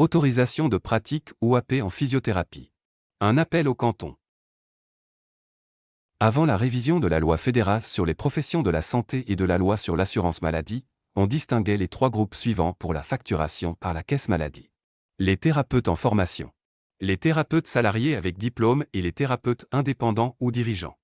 Autorisation de pratique ou AP en physiothérapie. Un appel au canton. Avant la révision de la loi fédérale sur les professions de la santé et de la loi sur l'assurance maladie, on distinguait les trois groupes suivants pour la facturation par la caisse maladie. Les thérapeutes en formation. Les thérapeutes salariés avec diplôme et les thérapeutes indépendants ou dirigeants.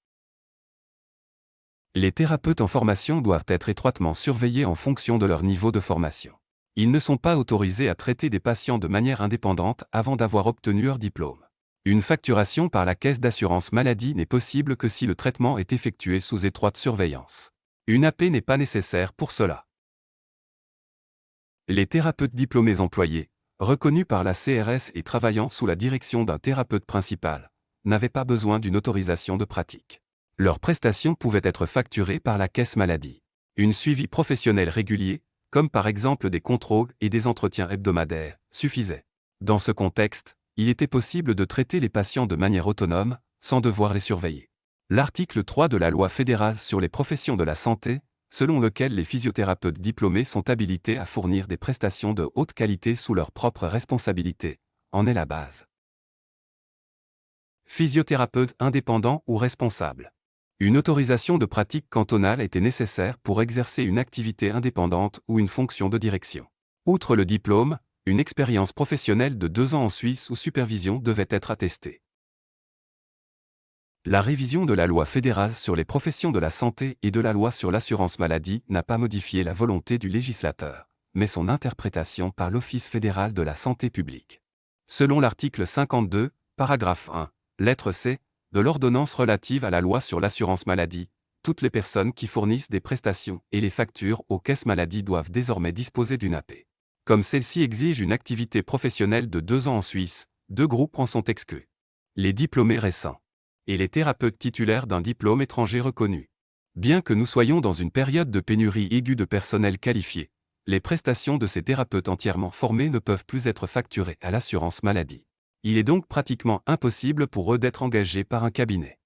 Les thérapeutes en formation doivent être étroitement surveillés en fonction de leur niveau de formation. Ils ne sont pas autorisés à traiter des patients de manière indépendante avant d'avoir obtenu leur diplôme. Une facturation par la caisse d'assurance maladie n'est possible que si le traitement est effectué sous étroite surveillance. Une AP n'est pas nécessaire pour cela. Les thérapeutes diplômés employés, reconnus par la CRS et travaillant sous la direction d'un thérapeute principal, n'avaient pas besoin d'une autorisation de pratique. Leurs prestations pouvaient être facturées par la caisse maladie. Un suivi professionnel régulier, comme par exemple des contrôles et des entretiens hebdomadaires, suffisait. Dans ce contexte, il était possible de traiter les patients de manière autonome, sans devoir les surveiller. L'article 3 de la loi fédérale sur les professions de la santé, selon lequel les physiothérapeutes diplômés sont habilités à fournir des prestations de haute qualité sous leur propre responsabilité, en est la base. Physiothérapeute indépendant ou responsable. Une autorisation de pratique cantonale était nécessaire pour exercer une activité indépendante ou une fonction de direction. Outre le diplôme, une expérience professionnelle de 2 ans en Suisse ou supervision devait être attestée. La révision de la loi fédérale sur les professions de la santé et de la loi sur l'assurance maladie n'a pas modifié la volonté du législateur, mais son interprétation par l'Office fédéral de la santé publique. Selon l'article 52, paragraphe 1, lettre C, de l'ordonnance relative à la loi sur l'assurance maladie, toutes les personnes qui fournissent des prestations et les factures aux caisses maladie doivent désormais disposer d'une AP. Comme celle-ci exige une activité professionnelle de 2 ans en Suisse, 2 groupes en sont exclus. Les diplômés récents et les thérapeutes titulaires d'un diplôme étranger reconnu. Bien que nous soyons dans une période de pénurie aiguë de personnel qualifié, les prestations de ces thérapeutes entièrement formés ne peuvent plus être facturées à l'assurance maladie. Il est donc pratiquement impossible pour eux d'être engagés par un cabinet.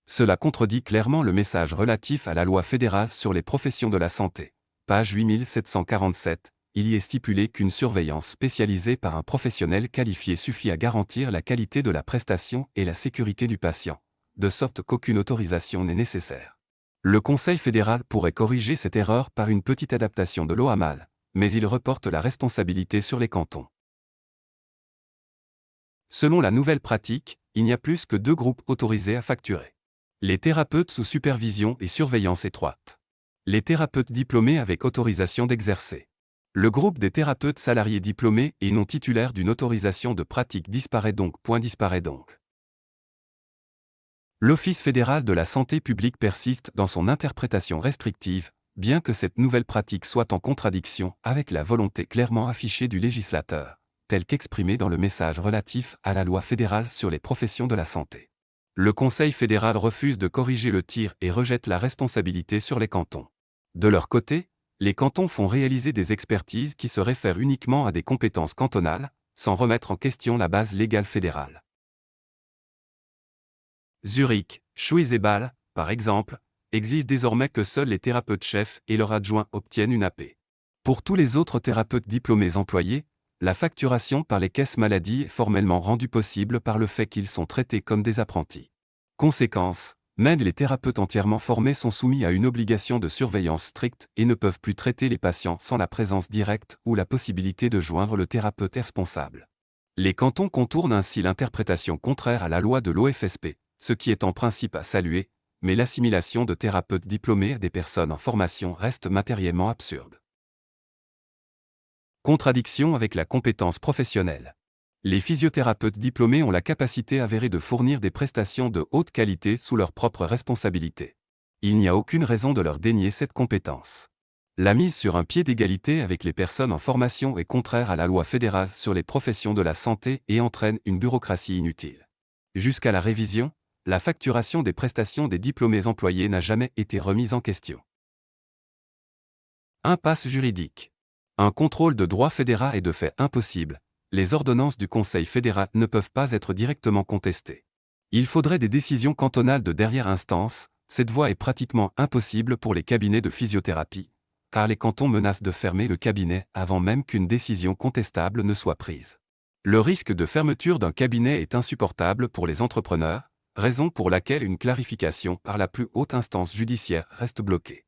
Cela contredit clairement le message relatif à la loi fédérale sur les professions de la santé. Page 8747, il y est stipulé qu'une surveillance spécialisée par un professionnel qualifié suffit à garantir la qualité de la prestation et la sécurité du patient, de sorte qu'aucune autorisation n'est nécessaire. Le Conseil fédéral pourrait corriger cette erreur par une petite adaptation de l'OAMAL, mais il reporte la responsabilité sur les cantons. Selon la nouvelle pratique, il n'y a plus que 2 groupes autorisés à facturer. Les thérapeutes sous supervision et surveillance étroite. Les thérapeutes diplômés avec autorisation d'exercer. Le groupe des thérapeutes salariés diplômés et non titulaires d'une autorisation de pratique disparaît donc. L'Office fédéral de la santé publique persiste dans son interprétation restrictive, bien que cette nouvelle pratique soit en contradiction avec la volonté clairement affichée du législateur, telle qu'exprimée dans le message relatif à la loi fédérale sur les professions de la santé. Le Conseil fédéral refuse de corriger le tir et rejette la responsabilité sur les cantons. De leur côté, les cantons font réaliser des expertises qui se réfèrent uniquement à des compétences cantonales, sans remettre en question la base légale fédérale. Zurich, Schwyz et Bâle, par exemple, exigent désormais que seuls les thérapeutes-chefs et leurs adjoints obtiennent une AP. Pour tous les autres thérapeutes diplômés employés, la facturation par les caisses maladie est formellement rendue possible par le fait qu'ils sont traités comme des apprentis. Conséquence, même les thérapeutes entièrement formés sont soumis à une obligation de surveillance stricte et ne peuvent plus traiter les patients sans la présence directe ou la possibilité de joindre le thérapeute responsable. Les cantons contournent ainsi l'interprétation contraire à la loi de l'OFSP, ce qui est en principe à saluer, mais l'assimilation de thérapeutes diplômés à des personnes en formation reste matériellement absurde. Contradiction avec la compétence professionnelle. Les physiothérapeutes diplômés ont la capacité avérée de fournir des prestations de haute qualité sous leur propre responsabilité. Il n'y a aucune raison de leur dénier cette compétence. La mise sur un pied d'égalité avec les personnes en formation est contraire à la loi fédérale sur les professions de la santé et entraîne une bureaucratie inutile. Jusqu'à la révision, la facturation des prestations des diplômés employés n'a jamais été remise en question. Impasse juridique. Un contrôle de droit fédéral est de fait impossible. Les ordonnances du Conseil fédéral ne peuvent pas être directement contestées. Il faudrait des décisions cantonales de dernière instance, cette voie est pratiquement impossible pour les cabinets de physiothérapie, car les cantons menacent de fermer le cabinet avant même qu'une décision contestable ne soit prise. Le risque de fermeture d'un cabinet est insupportable pour les entrepreneurs, raison pour laquelle une clarification par la plus haute instance judiciaire reste bloquée.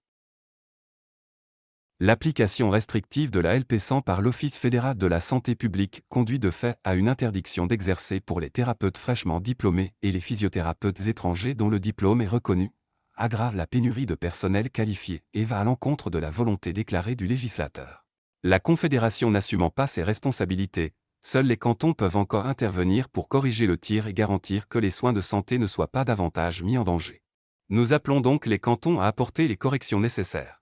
L'application restrictive de la LP100 par l'Office fédéral de la santé publique conduit de fait à une interdiction d'exercer pour les thérapeutes fraîchement diplômés et les physiothérapeutes étrangers dont le diplôme est reconnu, aggrave la pénurie de personnel qualifié et va à l'encontre de la volonté déclarée du législateur. La Confédération n'assumant pas ses responsabilités, seuls les cantons peuvent encore intervenir pour corriger le tir et garantir que les soins de santé ne soient pas davantage mis en danger. Nous appelons donc les cantons à apporter les corrections nécessaires.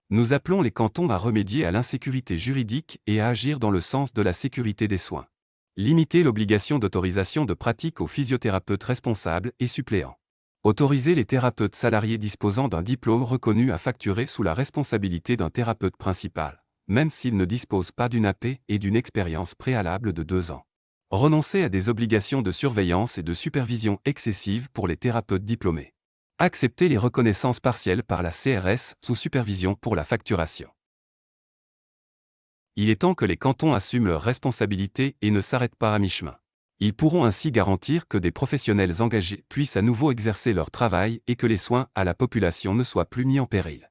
Nous appelons les cantons à remédier à l'insécurité juridique et à agir dans le sens de la sécurité des soins. Limiter l'obligation d'autorisation de pratique aux physiothérapeutes responsables et suppléants. Autoriser les thérapeutes salariés disposant d'un diplôme reconnu à facturer sous la responsabilité d'un thérapeute principal, même s'ils ne disposent pas d'une AP et d'une expérience préalable de 2 ans. Renoncer à des obligations de surveillance et de supervision excessives pour les thérapeutes diplômés. Accepter les reconnaissances partielles par la CRS sous supervision pour la facturation. Il est temps que les cantons assument leurs responsabilités et ne s'arrêtent pas à mi-chemin. Ils pourront ainsi garantir que des professionnels engagés puissent à nouveau exercer leur travail et que les soins à la population ne soient plus mis en péril.